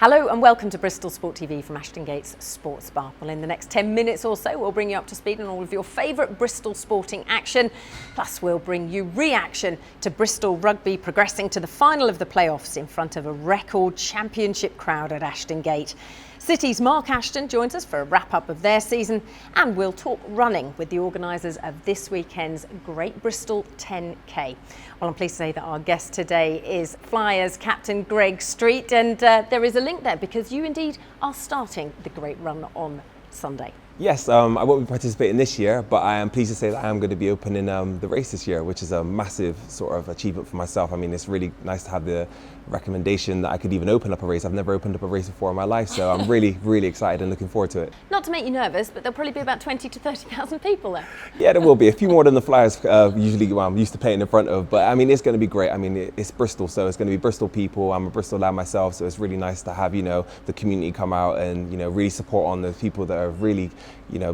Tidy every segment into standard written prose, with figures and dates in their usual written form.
Hello and welcome to Bristol Sport TV from Ashton Gate's Sports Bar. Well, in the next 10 minutes or so, we'll bring you up to speed on all of your favourite Bristol sporting action. Plus, we'll bring you reaction to Bristol Rugby progressing to the final of the playoffs in front of a record championship crowd at Ashton Gate. City's Mark Ashton joins us for a wrap-up of their season, and we'll talk running with the organisers of this weekend's Great Bristol 10K. Well, I'm pleased to say that our guest today is Flyers captain Greg Streete, and there is a link there because you indeed are starting the Great Run on Sunday. Yes, I won't be participating this year, but I am pleased to say that I am going to be opening the race this year, which is a massive sort of achievement for myself. I mean, it's really nice to have the recommendation that I could even open up a race. I've never opened up a race before in my life, so I'm really excited and looking forward to it. Not to make you nervous, but there'll probably be about 20 to 30,000 people there. Yeah, there will be. A few more than the Flyers usually I'm used to playing in front of, but I mean, it's going to be great. I mean, it's Bristol, so it's going to be Bristol people. I'm a Bristol lad myself, so it's really nice to have, the community come out and, really support on the people that are really,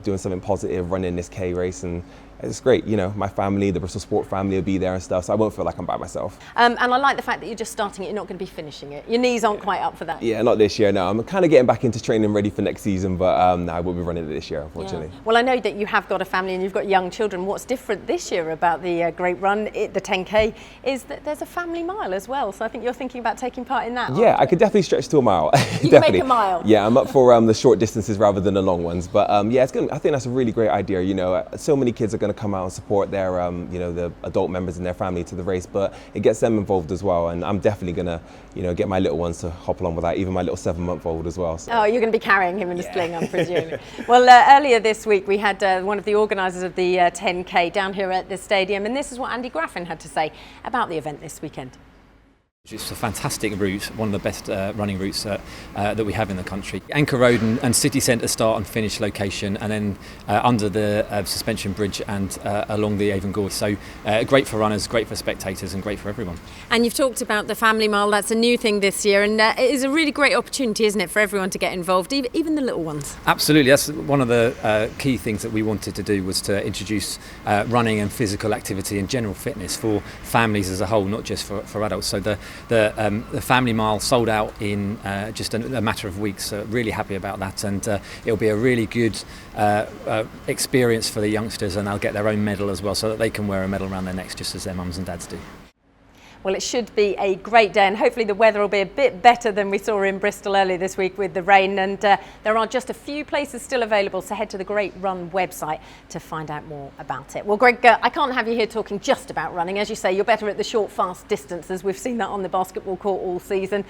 doing something positive, running this K race, and it's great. My family, the Bristol Sport family will be there and stuff, so I won't feel like I'm by myself. And I like the fact that you're just starting it, you're not going to be finishing it. Your knees aren't quite up for that. Yeah, not this year, no. I'm kind of getting back into training ready for next season, but I won't be running it this year, unfortunately. Yeah. Well, I know that you have got a family and you've got young children. What's different this year about the Great Run, the 10K, is that there's a family mile as well, so I think you're thinking about taking part in that. Yeah, I could definitely stretch to a mile. You can make a mile. Yeah, I'm up for the short distances rather than the long ones, but yeah, I think that's a really great idea. So many kids are going to come out and support their the adult members in their family to the race, but it gets them involved as well, and I'm definitely gonna get my little ones to hop along with that, even my little 7-month-old as well. So. Oh, you're going to be carrying him in a sling, I'm presuming. Well, earlier this week we had one of the organisers of the 10K down here at the stadium, and this is what Andy Graffin had to say about the event this weekend. It's a fantastic route, one of the best running routes that we have in the country. Anchor Road and City Centre start and finish location, and then under the suspension bridge and along the Avon Gorge. So great for runners, great for spectators, and great for everyone. And you've talked about the family mile. That's a new thing this year, and it is a really great opportunity, isn't it, for everyone to get involved, even the little ones? Absolutely. That's one of the key things that we wanted to do, was to introduce running and physical activity and general fitness for families as a whole, not just for adults. So the family mile sold out in just a matter of weeks, so really happy about that, and it'll be a really good experience for the youngsters, and they'll get their own medal as well, so that they can wear a medal around their necks just as their mums and dads do. Well, it should be a great day, and hopefully the weather will be a bit better than we saw in Bristol earlier this week with the rain, and there are just a few places still available, so head to the Great Run website to find out more about it. Well, Greg, I can't have you here talking just about running. As you say, you're better at the short, fast distances. We've seen that on the basketball court all season.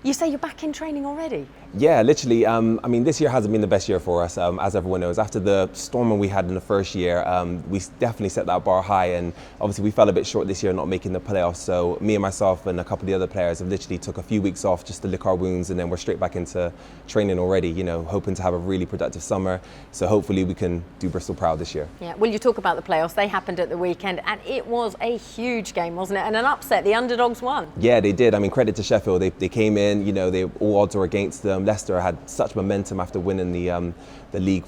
You say you're back in training already? Yeah, literally. I mean, this year hasn't been the best year for us, as everyone knows. After the storming we had in the first year, we definitely set that bar high, and obviously we fell a bit short this year, not making the playoffs. So me and myself and a couple of the other players have literally took a few weeks off just to lick our wounds, and then we're straight back into training already, hoping to have a really productive summer. So hopefully we can do Bristol proud this year. Yeah, well, you talk about the playoffs. They happened at the weekend, and it was a huge game, wasn't it? And an upset. The underdogs won. Yeah, they did. I mean, credit to Sheffield. They came in. All odds were against them. Leicester had such momentum after winning the league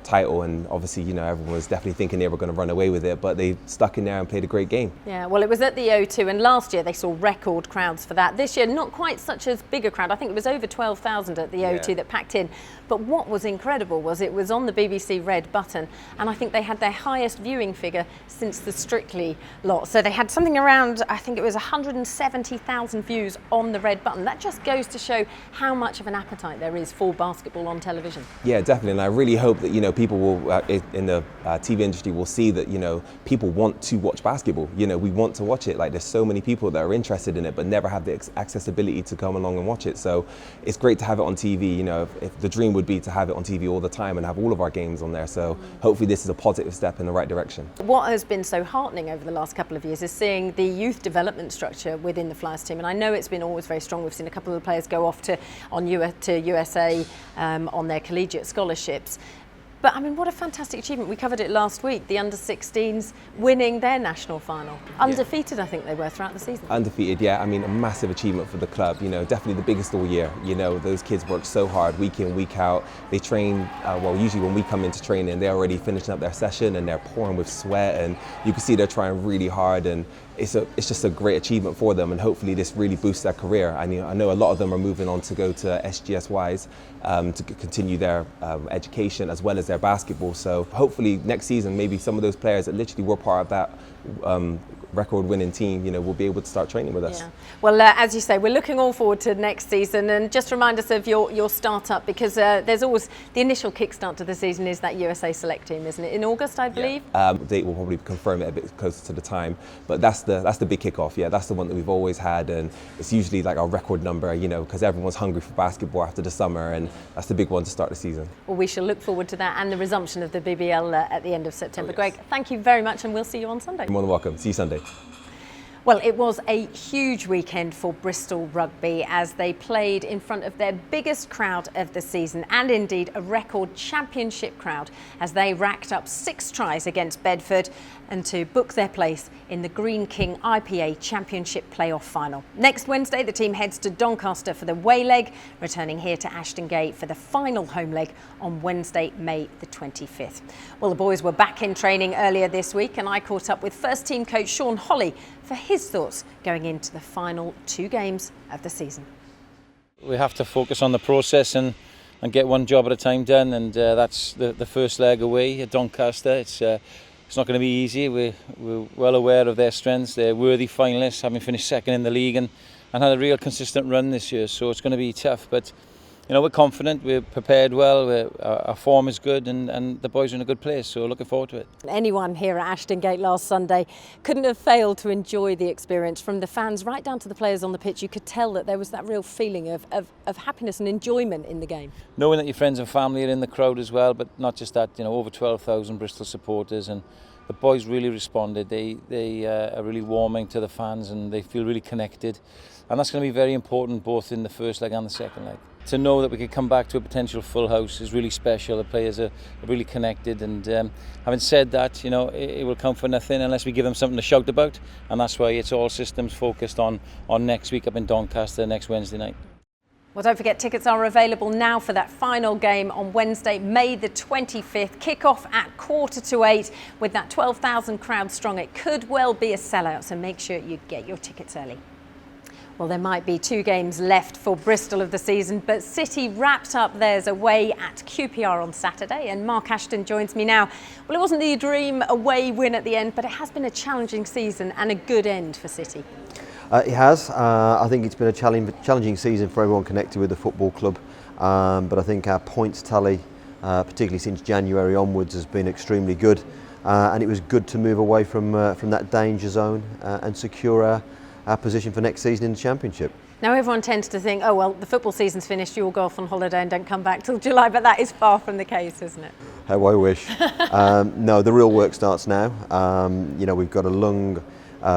title, and obviously, everyone was definitely thinking they were going to run away with it, but they stuck in there and played a great game. Yeah, well, it was at the O2, and last year they saw record crowds for that. This year, not quite such as big a crowd. I think it was over 12,000 at the O2 that packed in. But what was incredible was it was on the BBC Red button, and I think they had their highest viewing figure since the Strictly lot. So they had something around, I think it was 170,000 views on the Red button. That just goes to show how much of an appetite there is for basketball on television. Yeah, definitely, and I really hope that people will in the TV industry will see that people want to watch basketball. We want to watch it. Like, there's so many people that are interested in it but never have the accessibility to come along and watch it. So it's great to have it on TV. If the dream would be to have it on TV all the time and have all of our games on there. So hopefully this is a positive step in the right direction. What has been so heartening over the last couple of years is seeing the youth development structure within the Flyers team, and I know it's been always very strong. We've seen a couple of the players go off to USA on their collegiate scholarships. But I mean, what a fantastic achievement. We covered it last week, the under-16s winning their national final. Undefeated, I think they were throughout the season. Undefeated, yeah. I mean, a massive achievement for the club, definitely the biggest all year. Those kids work so hard week in, week out. They train, usually when we come into training, they're already finishing up their session and they're pouring with sweat, and you can see they're trying really hard, and it's just a great achievement for them, and hopefully this really boosts their career. I know a lot of them are moving on to go to SGSYs to continue their education as well as their basketball. So hopefully next season, maybe some of those players that literally were part of that record-winning team, will be able to start training with us. Yeah. Well, as you say, we're looking all forward to next season, and just remind us of your start-up, because there's always the initial kickstart to the season is that USA Select team, isn't it? In August, I believe. Yeah. Date will probably confirm it a bit closer to the time, but that's the big kickoff. Yeah, that's the one that we've always had, and it's usually like our record number, because everyone's hungry for basketball after the summer, and that's the big one to start the season. Well, we shall look forward to that and the resumption of the BBL at the end of September. Oh, yes. Greg, thank you very much, and we'll see you on Sunday. You're more than welcome. See you Sunday. Well, it was a huge weekend for Bristol Rugby as they played in front of their biggest crowd of the season, and indeed a record championship crowd, as they racked up 6 tries against Bedford and to book their place in the Green King IPA Championship playoff final. Next Wednesday, the team heads to Doncaster for the away leg, returning here to Ashton Gate for the final home leg on Wednesday, May the 25th. Well, the boys were back in training earlier this week, and I caught up with first team coach Sean Holley for his thoughts going into the final 2 games of the season. We have to focus on the process and get one job at a time done, and that's the first leg away at Doncaster. It's not going to be easy. We're well aware of their strengths. They're worthy finalists, having finished second in the league and had a real consistent run this year, so it's going to be tough, but we're confident, we're prepared well, our form is good, and the boys are in a good place, so looking forward to it. Anyone here at Ashton Gate last Sunday couldn't have failed to enjoy the experience. From the fans right down to the players on the pitch, you could tell that there was that real feeling of happiness and enjoyment in the game. Knowing that your friends and family are in the crowd as well, but not just that, over 12,000 Bristol supporters, and the boys really responded. They are really warming to the fans, and they feel really connected, and that's going to be very important both in the first leg and the second leg. To know that we could come back to a potential full house is really special. The players are really connected, and having said that, it will count for nothing unless we give them something to shout about, and that's why it's all systems focused on next week up in Doncaster next Wednesday night. Well, don't forget, tickets are available now for that final game on Wednesday, May the 25th. Kick-off at 7:45 with that 12,000 crowd strong. It could well be a sellout, so make sure you get your tickets early. Well, there might be 2 games left for Bristol of the season, but City wrapped up theirs away at QPR on Saturday, and Mark Ashton joins me now. Well, it wasn't the dream away win at the end, but it has been a challenging season and a good end for City. It has. I think it's been a challenging season for everyone connected with the football club, but I think our points tally, particularly since January onwards, has been extremely good, and it was good to move away from that danger zone and secure our position for next season in the Championship. Now, everyone tends to think, oh, well, the football season's finished, you'll go off on holiday and don't come back till July, but that is far from the case, isn't it? How I wish. No, the real work starts now. We've got a long,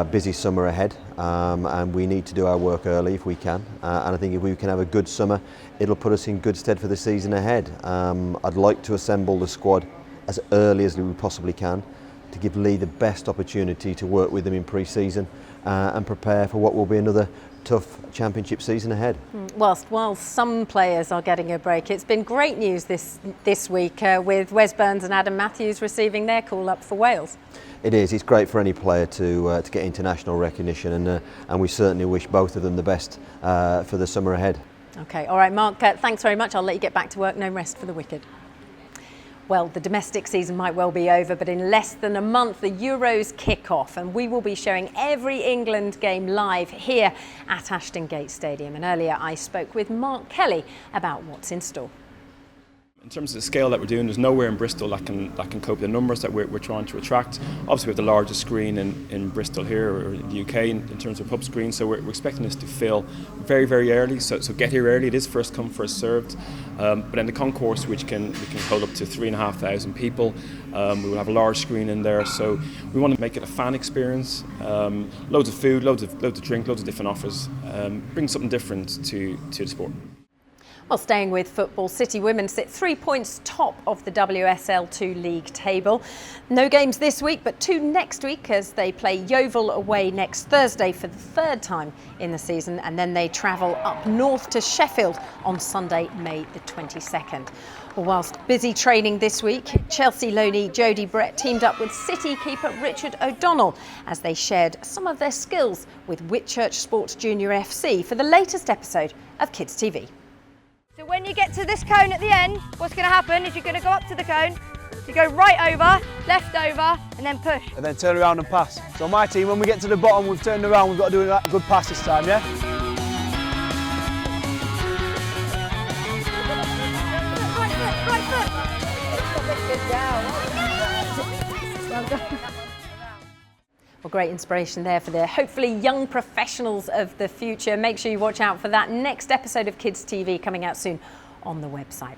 busy summer ahead, and we need to do our work early if we can. And I think if we can have a good summer, it'll put us in good stead for the season ahead. I'd like to assemble the squad as early as we possibly can to give Lee the best opportunity to work with them in pre-season and prepare for what will be another tough Championship season ahead. While some players are getting a break, it's been great news this week with Wes Burns and Adam Matthews receiving their call up for Wales. It is. It's great for any player to get international recognition, and we certainly wish both of them the best for the summer ahead. Okay, all right, Mark, thanks very much. I'll let you get back to work. No rest for the wicked. Well, the domestic season might well be over, but in less than a month, the Euros kick off, and we will be showing every England game live here at Ashton Gate Stadium. And earlier I spoke with Mark Kelly about what's in store. In terms of the scale that we're doing, there's nowhere in Bristol that can cope with the numbers that we're trying to attract. Obviously, we have the largest screen in Bristol here, or in the UK, in terms of pub screen. So we're expecting this to fill very, very early. So get here early. It is first come, first served. But in the concourse, which we can hold up to 3,500 people, we will have a large screen in there. So we want to make it a fan experience. Loads of food, loads of drink, loads of different offers. Bring something different to the sport. Well, staying with football, City women sit 3 points top of the WSL2 league table. No games this week, but 2 next week as they play Yeovil away next Thursday for the 3rd time in the season, and then they travel up north to Sheffield on Sunday, May the 22nd. Well, whilst busy training this week, Chelsea loanee Jodie Brett teamed up with City keeper Richard O'Donnell as they shared some of their skills with Whitchurch Sports Junior FC for the latest episode of Kids TV. So when you get to this cone at the end, what's going to happen is you're going to go up to the cone, you go right over, left over, and then push. And then turn around and pass. So my team, when we get to the bottom, we've turned around, we've got to do a good pass this time, yeah? Well, great inspiration there for the hopefully young professionals of the future. Make sure you watch out for that next episode of Kids TV coming out soon on the website.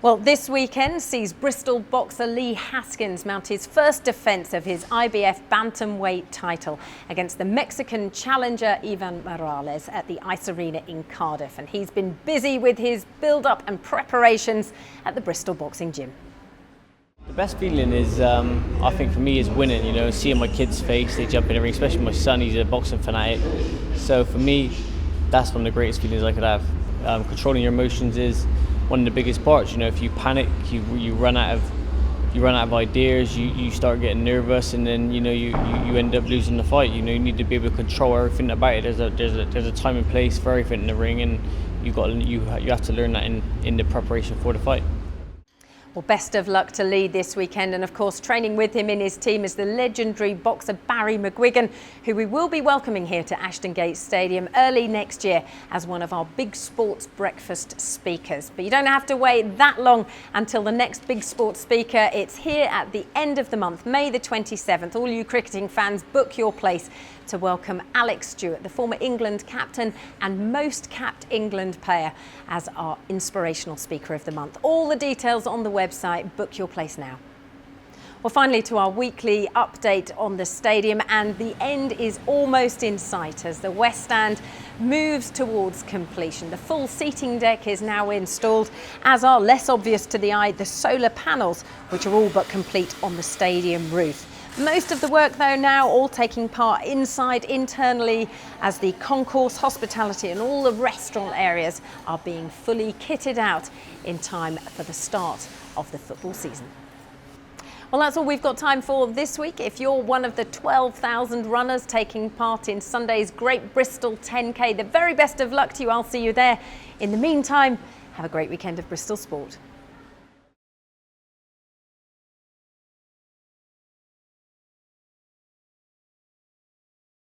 Well, this weekend sees Bristol boxer Lee Haskins mount his first defence of his IBF Bantamweight title against the Mexican challenger Ivan Morales at the Ice Arena in Cardiff. And he's been busy with his build-up and preparations at the Bristol Boxing Gym. The best feeling is, I think for me, is winning, you know, seeing my kids' face, they jump in the ring, especially my son, he's a boxing fanatic. So for me, that's one of the greatest feelings I could have. Controlling your emotions is one of the biggest parts, you know, if you panic, you run out of ideas, you start getting nervous, and then, you know, you end up losing the fight. You know, you need to be able to control everything about it. There's a time and place for everything in the ring, and you have to learn that in the preparation for the fight. Well, best of luck to Lee this weekend, and of course training with him in his team is the legendary boxer Barry McGuigan, who we will be welcoming here to Ashton Gate Stadium early next year as one of our big sports breakfast speakers. But you don't have to wait that long until the next big sports speaker. It's here at the end of the month, May the 27th. All you cricketing fans, book your place to welcome Alex Stewart, the former England captain and most capped England player, as our inspirational speaker of the month. All the details on the website. Book your place now. Well, finally to our weekly update on the stadium, and the end is almost in sight as the West Stand moves towards completion. The full seating deck is now installed, as are, less obvious to the eye, the solar panels, which are all but complete on the stadium roof. Most of the work, though, now all taking part inside, internally, as the concourse, hospitality and all the restaurant areas are being fully kitted out in time for the start of the football season. Well, that's all we've got time for this week. If you're one of the 12,000 runners taking part in Sunday's Great Bristol 10K, the very best of luck to you. I'll see you there. In the meantime, have a great weekend of Bristol Sport.